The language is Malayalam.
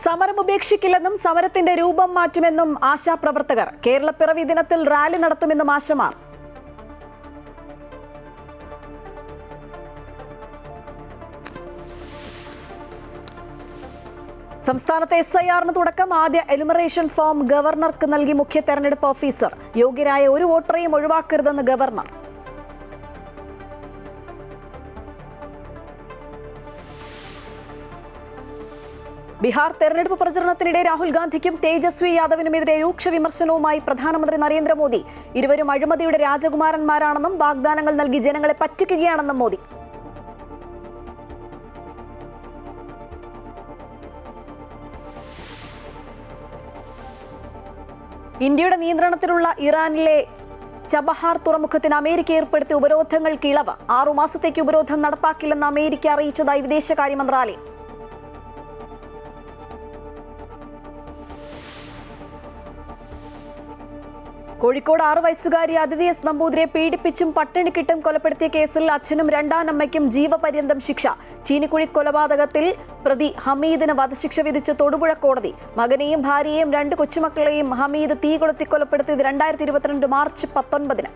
സമരം ഉപേക്ഷിക്കില്ലെന്നും സമരത്തിന്റെ രൂപം മാറ്റുമെന്നും ആശാപ്രവർത്തകർ. കേരളപ്പിറവി ദിനത്തിൽ റാലി നടത്തുമെന്നും ആശമാർ. സംസ്ഥാനത്തെ SIR-ന് തുടക്കം. ആദ്യ എനുമറേഷൻ ഫോം ഗവർണർക്ക് നൽകി മുഖ്യ തെരഞ്ഞെടുപ്പ് ഓഫീസർ. യോഗ്യരായ ഒരു വോട്ടറെയും ഒഴിവാക്കരുതെന്ന് ഗവർണർ. ബീഹാർ തെരഞ്ഞെടുപ്പ് പ്രചരണത്തിനിടെ രാഹുൽ ഗാന്ധിക്കും തേജസ്വി യാദവിനുമെതിരെ രൂക്ഷ വിമർശനവുമായി പ്രധാനമന്ത്രി നരേന്ദ്രമോദി. ഇരുവരും അഴിമതിയുടെ രാജകുമാരന്മാരാണെന്നും വാഗ്ദാനങ്ങൾ നൽകി ജനങ്ങളെ പറ്റിക്കുകയാണെന്നും മോദി. ഇന്ത്യയുടെ നിയന്ത്രണത്തിലുള്ള ഇറാനിലെ ചബഹാർ തുറമുഖത്തിന് അമേരിക്ക ഏർപ്പെടുത്തിയ ഉപരോധങ്ങൾക്ക് ഇളവ്. 6 മാസത്തേക്ക് ഉപരോധം നടപ്പാക്കില്ലെന്ന് അമേരിക്ക അറിയിച്ചതായി വിദേശകാര്യ മന്ത്രാലയം. കോഴിക്കോട് 6 വയസ്സുകാരി അതിഥി S. നമ്പൂതിരിയെ പീഡിപ്പിച്ചും പട്ടിണിക്കിട്ടും കൊലപ്പെടുത്തിയ കേസിൽ അച്ഛനും രണ്ടാനമ്മയ്ക്കും ജീവപര്യന്തം ശിക്ഷ. ചീനിക്കുഴി കൊലപാതകത്തിൽ പ്രതി ഹമീദിന് വധശിക്ഷ വിധിച്ച് തൊടുപുഴ കോടതി. മകനെയും ഭാര്യയെയും 2 കൊച്ചുമക്കളെയും ഹമീദ് തീ കൊളുത്തി കൊലപ്പെടുത്തിയത് 2022 മാർച്ച് 19-ന്.